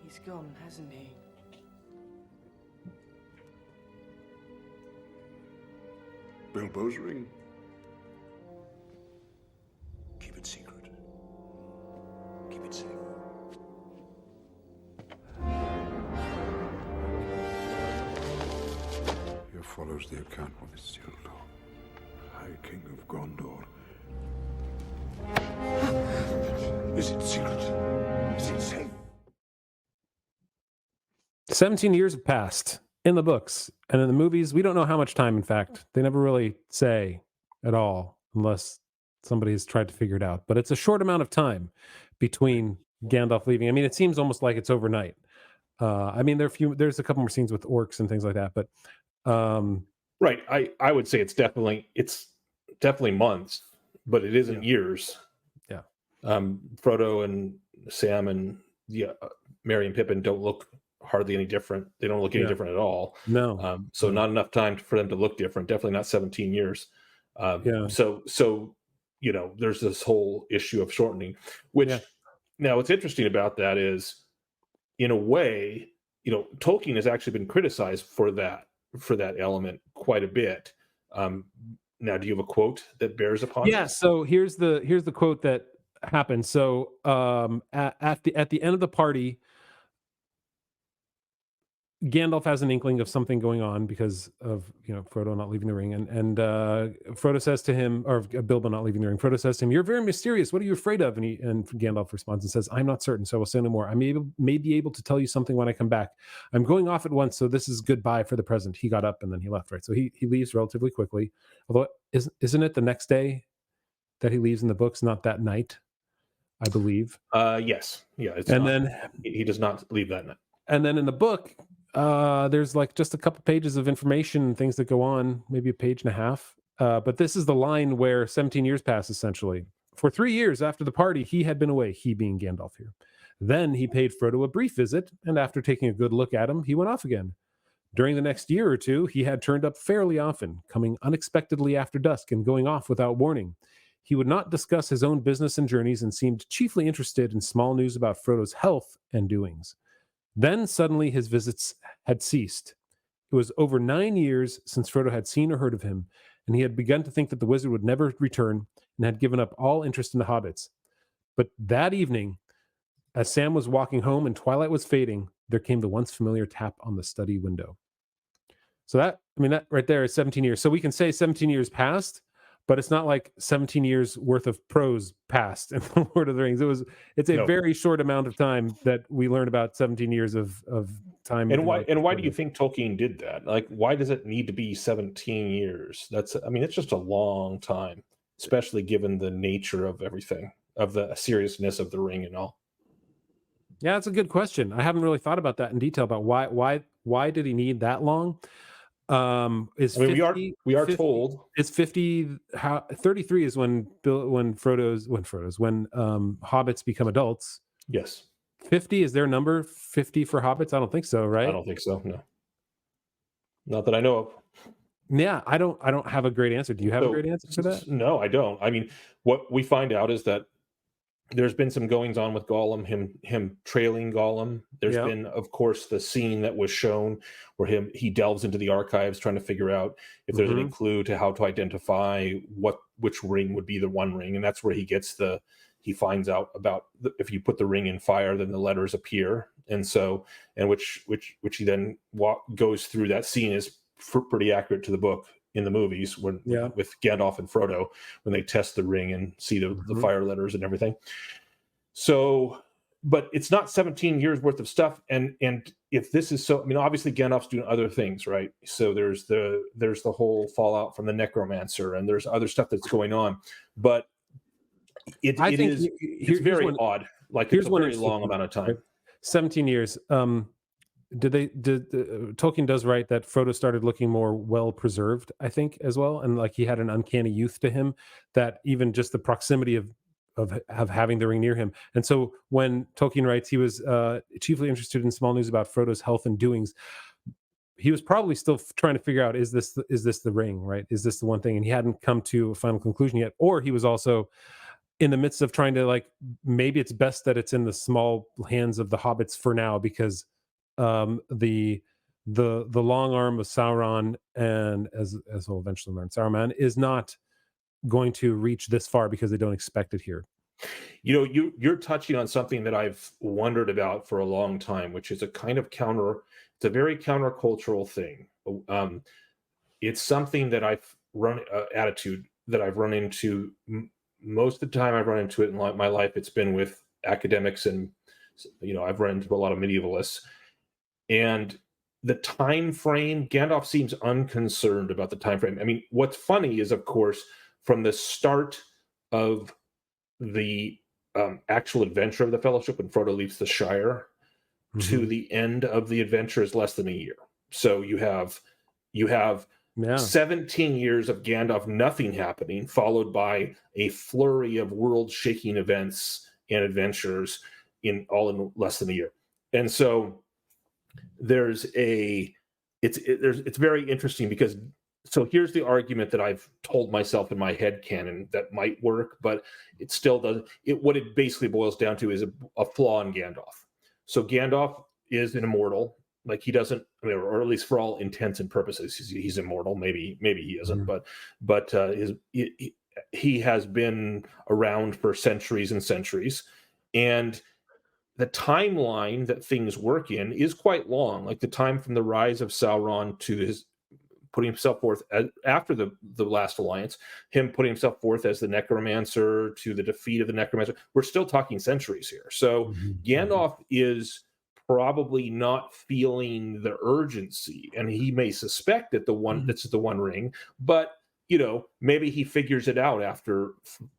He's gone, hasn't he? Bilbo's ring. Keep it secret. Keep it safe. Here follows the account of Isildur, High King of Gondor. Is it secret? Is it safe? 17 years have passed in the books, and in the movies, we don't know how much time, in fact. They never really say at all, unless somebody has tried to figure it out. But it's a short amount of time between Gandalf leaving. I mean, it seems almost like it's overnight. I mean, there's a couple more scenes with orcs and things like that, but Right. I would say it's definitely months, but it isn't years. Yeah. Frodo and Sam and Merry and Pippin don't look hardly any different. They don't look any different at all. No. So not enough time for them to look different. Definitely not 17 years. So there's this whole issue of shortening, which now what's interesting about that is, in a way, Tolkien has actually been criticized for that element quite a bit. Now, do you have a quote that bears upon it? Yeah. So here's the quote that happened. So at the end of the party, Gandalf has an inkling of something going on because of Frodo not leaving the ring, and Frodo says to him, or Bilbo not leaving the ring. Frodo says to him, "You're very mysterious. What are you afraid of?" And Gandalf responds and says, "I'm not certain, so I will say no more. I may be able to tell you something when I come back. I'm going off at once, so this is goodbye for the present." He got up and then he left. Right, so he leaves relatively quickly. Although isn't it the next day that he leaves in the books, not that night, I believe. Yes, yeah. Then he does not leave that night. And then in the book, there's like just a couple pages of information and things that go on, maybe a page and a half. But this is the line where 17 years pass, essentially. For 3 years after the party, he had been away, he being Gandalf here. Then he paid Frodo a brief visit, and after taking a good look at him, he went off again. During the next year or two, he had turned up fairly often, coming unexpectedly after dusk and going off without warning. He would not discuss his own business and journeys and seemed chiefly interested in small news about Frodo's health and doings. Then suddenly his visits had ceased. It was over 9 years since Frodo had seen or heard of him, and he had begun to think that the wizard would never return and had given up all interest in the hobbits. But that evening, as Sam was walking home and twilight was fading, there came the once familiar tap on the study window. So that right there is 17 years. So we can say 17 years passed, but it's not like 17 years worth of prose passed in the Lord of the Rings. It's a very short amount of time that we learn about 17 years of time. And why do you think Tolkien did that? Like, why does it need to be 17 years? It's just a long time, especially given the nature of everything, of the seriousness of the ring and all. Yeah, that's a good question. I haven't really thought about that in detail, about why did he need that long? We are told it's 50. 33 is when hobbits become adults. Yes. 50 is their number. 50 for hobbits? I don't think so, right? I don't think so. No. Not that I know of. Yeah, I don't have a great answer. Do you have a great answer for that? No, I don't. I mean, what we find out is that there's been some goings on with Gollum, him trailing Gollum. There's been, of course, the scene that was shown where he delves into the archives trying to figure out if there's any clue to how to identify which ring would be the one ring, and that's where he finds out about if you put the ring in fire, then the letters appear, and which he then goes through. That scene is pretty accurate to the book in the movies with Gandalf and Frodo when they test the ring and see the fire letters and everything. So, but it's not 17 years worth of stuff. And if this is so, obviously Gandalf's doing other things, right? So there's the whole fallout from the necromancer, and there's other stuff that's going on, but it's very odd. Like, it's a very long amount of time. 17 years. Tolkien does write that Frodo started looking more well preserved, I think, as well, and like he had an uncanny youth to him, that even just the proximity of having the ring near him. And so when Tolkien writes he was chiefly interested in small news about Frodo's health and doings, he was probably still trying to figure out, is this the ring, right? Is this the one thing? And he hadn't come to a final conclusion yet. Or he was also in the midst of trying to like, maybe it's best that it's in the small hands of the hobbits for now, because the long arm of Sauron, and as we'll eventually learn, Saruman is not going to reach this far because they don't expect it here. You know, you're touching on something that I've wondered about for a long time, which is a kind of it's a very countercultural thing. It's something that I've attitude that I've run into most of the time. I've run into it in my life. It's been with academics, and I've run into a lot of medievalists, and the time frame. Gandalf seems unconcerned about the time frame. I mean, what's funny is, of course, from the start of the actual adventure of the Fellowship, when Frodo leaves the Shire, to the end of the adventure is less than a year. So you have 17 years of Gandalf nothing happening, followed by a flurry of world-shaking events and adventures in less than a year. And so it's very interesting, because so here's the argument that I've told myself in my head canon that might work, but it still doesn't. What it basically boils down to is a flaw in Gandalf. So Gandalf is an immortal. Like, he doesn't, or at least for all intents and purposes, he's immortal. Maybe he isn't, but he has been around for centuries and centuries, and the timeline that things work in is quite long. Like the time from the rise of Sauron to his putting himself forth after the last alliance, him putting himself forth as the necromancer, to the defeat of the necromancer, we're still talking centuries here. So Gandalf is probably not feeling the urgency, and he may suspect that that's the One Ring, but maybe he figures it out after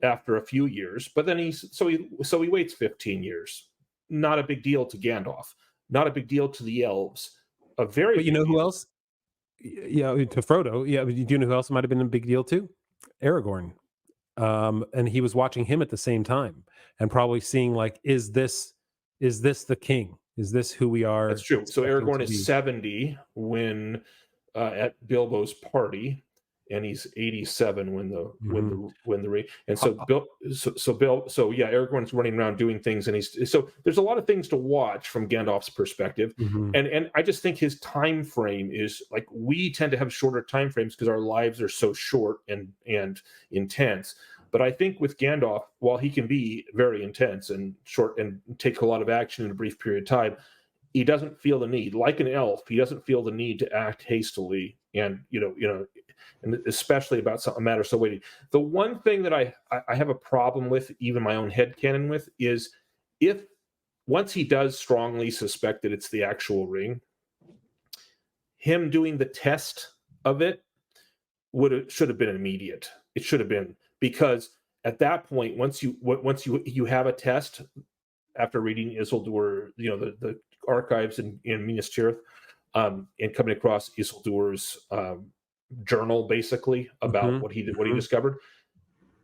a few years. But then he waits 15 years. Not a big deal to Gandalf. Not a big deal to the elves. But who else? Yeah, to Frodo. Yeah, do you know who else might have been a big deal too? Aragorn. And he was watching him at the same time, and probably seeing like, is this the king? Is this who we are? That's true. So Aragorn is 70 when at Bilbo's party, and he's 87 when the ring. And so Aragorn's running around doing things, and so there's a lot of things to watch from Gandalf's perspective. And I just think his time frame is like, we tend to have shorter time frames because our lives are so short and intense. But I think with Gandalf, while he can be very intense and short and take a lot of action in a brief period of time, he doesn't feel the need, like an elf, he doesn't feel the need to act hastily, and and especially about a matter so weighty. The one thing that I have a problem with, even my own headcanon with, is if once he does strongly suspect that it's the actual ring, him doing the test of it should have been immediate. It should have been, because at that point, once you have a test after reading Isildur, the archives in Minas Tirith, and coming across Isildur's journal, basically about what he discovered.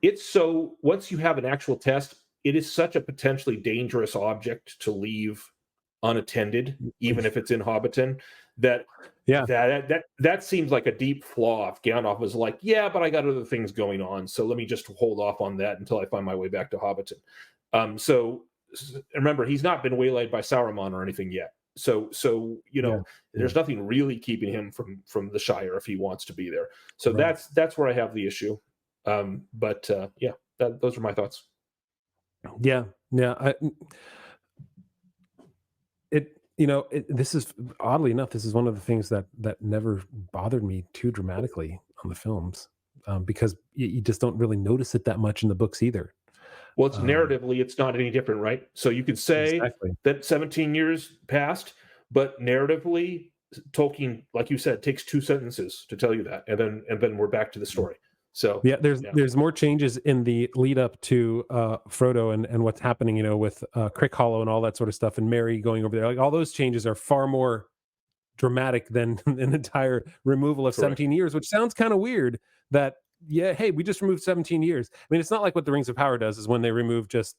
It's so, once you have an actual test, it is such a potentially dangerous object to leave unattended, even if it's in Hobbiton, that seems like a deep flaw. If Gandalf was like, yeah, but I got other things going on, so let me just hold off on that until I find my way back to Hobbiton. So remember, he's not been waylaid by Saruman or anything yet. So there's nothing really keeping him from the Shire if he wants to be there. So that's where I have the issue. Those are my thoughts. This is, oddly enough, this is one of the things that never bothered me too dramatically on the films, because you just don't really notice it that much in the books either. Well, it's narratively, it's not any different, right? So you could say that 17 years passed, but narratively, Tolkien, like you said, takes 2 sentences to tell you that, and then we're back to the story. So there's more changes in the lead up to Frodo and what's happening, with Crick Hollow and all that sort of stuff, and Merry going over there. Like, all those changes are far more dramatic than an entire removal of 17 years, which sounds kind of weird. That hey, we just removed 17 years. I mean, it's not like what the Rings of Power does, is when they remove just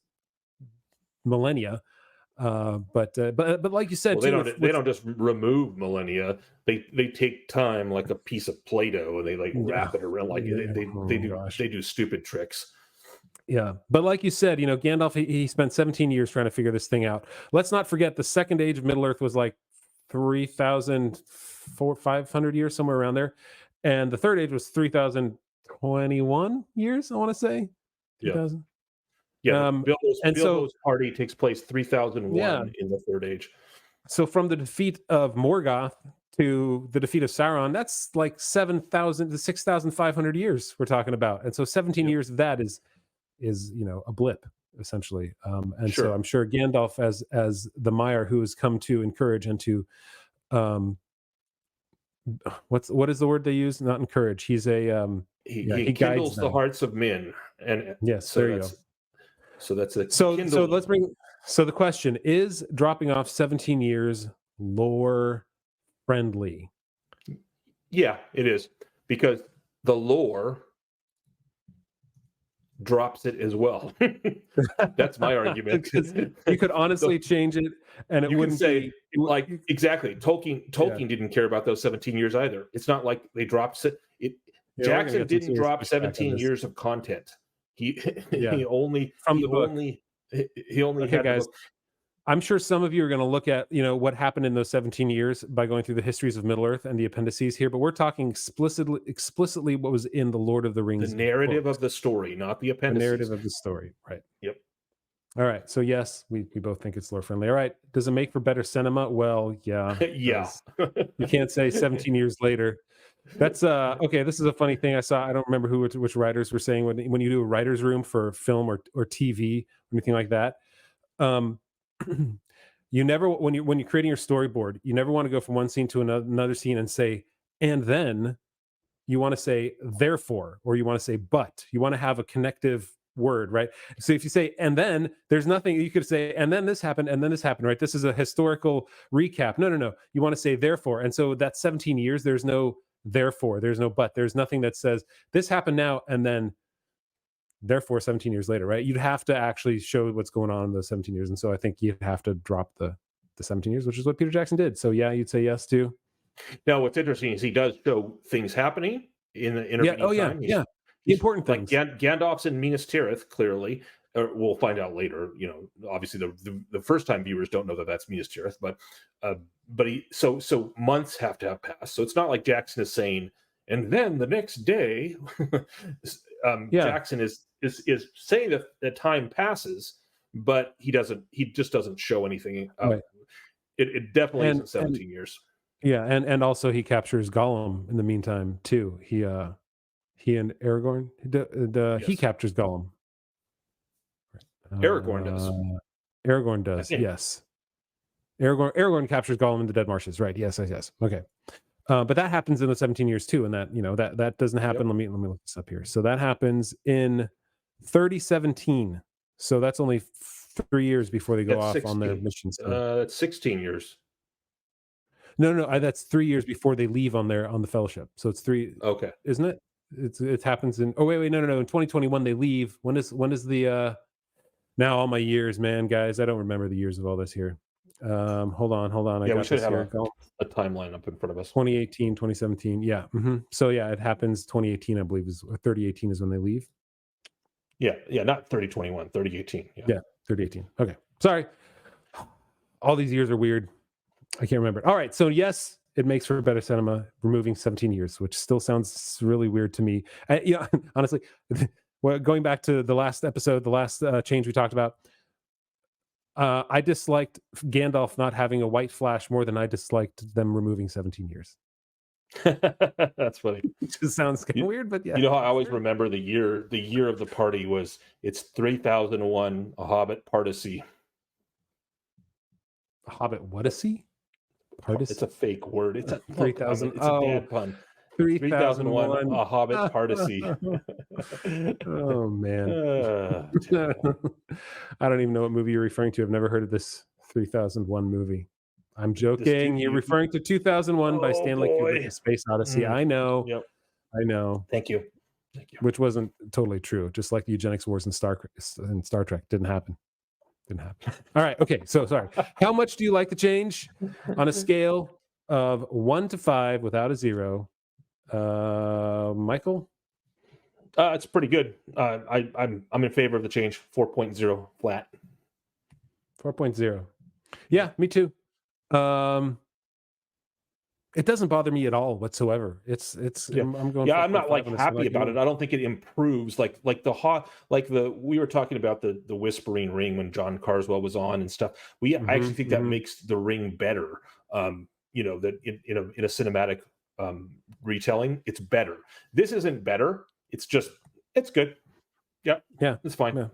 millennia. But like you said, they don't just remove millennia. They take time like a piece of Play-Doh, and they wrap it around, like they do stupid tricks. Yeah, but like you said, Gandalf he spent 17 years trying to figure this thing out. Let's not forget the second age of Middle Earth was like 3,500 years, somewhere around there, and the third age was 3,021 years. I want to say Yeah. 2,000. Yeah, And so Bilbo's party takes place 3001 yeah, in the Third Age. so from the defeat of Morgoth to the defeat of Sauron, that's like 7,000 to 6,500 years we're talking about, and so 17 Yep. years of that is a blip essentially. And so Sure. I'm sure Gandalf as the Maiar who has come to encourage and to um what is the word they use? Not encourage. He's a He guides kindles the them. hearts of men, and Yes, so there you go. that's a So kindle. let's bring so the question is dropping off 17 years lore friendly. Yeah, it is, because the lore drops it as well. That's my argument. Because you could honestly change it and it You can wouldn't say, be like, exactly. Tolkien didn't care about those 17 years either. It's not like they dropped it. Yeah, we're gonna Jackson get some didn't serious drop pushback on 17 this. years of content. He Yeah. he only From he the book. only he only Okay, had the guys. book. I'm sure some of you are going to look at, what happened in those 17 years by going through the histories of Middle Earth and the appendices here, but we're talking explicitly what was in the Lord of the Rings. The narrative books. of the story, not the The appendices. narrative of the story, right? Yep. All right. So yes, we both think it's lore friendly. All right. Does it make for better cinema? Well, yeah. it Yeah. does. You can't say 17 years later. That's okay. This is a funny thing I saw. I don't remember which writers were saying when you do a writer's room for film or TV or anything like that. You never when you're creating your storyboard, you never want to go from one scene to another scene and say, and then you want to say therefore, or you want to say but. You want to have a connective word, right? So if you say and then, there's nothing you could say, and then this happened, and then this happened, right? This is a historical recap. No. You want to say therefore. And so that's 17 years. There's no therefore, there's no but. There's nothing that says this happened now and then therefore 17 years later, right? You'd have to actually show what's going on in those 17 years. And so I think you'd have to drop the 17 years, which is what Peter Jackson did. So yeah, you'd say yes to. Now, what's interesting is he does show things happening in the intervening time. Yeah. The important things. Like Gandalf's in Minas Tirith, clearly. We'll find out later. Obviously the first time viewers don't know that that's Minas Tirith, but so months have to have passed. So it's not like Jackson is saying, and then the next day, Jackson is saying that time passes, but he just doesn't show anything. Right. It definitely isn't 17 years. Yeah, and also he captures Gollum in the meantime too. He and Aragorn, he captures Gollum. Aragorn does. Aragorn does. Yes. Aragorn captures Gollum in the Dead Marshes. Right. Yes. Okay. But that happens in the 17 years too, and that doesn't happen. Yep. Let me look this up here. So that happens in 3017. So that's only 3 years before they go off 16. on their missions. That's 16 years. No, that's 3 years before they leave on the Fellowship. So it's 3. Okay, isn't it? It happens in. Oh wait, no. In 2021 they leave. When is the? Now all my years, man, guys, I don't remember the years of all this here. Hold on. I yeah, got we should this have here. a timeline up in front of us. 2018, 2017. Yeah. So yeah, it happens 2018, I believe, or 3018 is when they leave. Yeah, not 3021, 3018. Yeah, 3018. Okay. Sorry. All these years are weird. I can't remember. All right. So yes, it makes for better cinema, removing 17 years, which still sounds really weird to me. Honestly, well, going back to the last episode, the last change we talked about, I disliked Gandalf not having a white flash more than I disliked them removing 17 years. That's funny. It just sounds kind of weird, but yeah. You know how I always remember the year of the party was it's 3001, a Hobbit Particy. A Hobbit Whatacy? Particy? It's a fake word. It's a 3000. It's a dad pun. 3001, a Hobbit Particy. Oh man. I don't even know what movie you're referring to. I've never heard of this 3001 movie. I'm joking. You're referring to 2001 by Stanley Kubrick, A Space Odyssey. I know. Yep. I know. Thank you. Which wasn't totally true. Just like the eugenics wars in Star Trek didn't happen. All right. Okay. So sorry. How much do you like the change on a scale of 1 to 5 without a 0? Michael? It's pretty good. I'm in favor of the change. 4.0 flat. 4.0. Yeah, me too. It doesn't bother me at all whatsoever. It's Yeah. I'm going. I'm not 4.5 like on this happy one. about it. I don't think it improves like we were talking about the whispering ring when John Carswell was on and stuff. I actually think that makes the ring better. That in a cinematic retelling, it's better. This isn't better. It's just it's good. Yeah, Yeah, it's fine. yeah.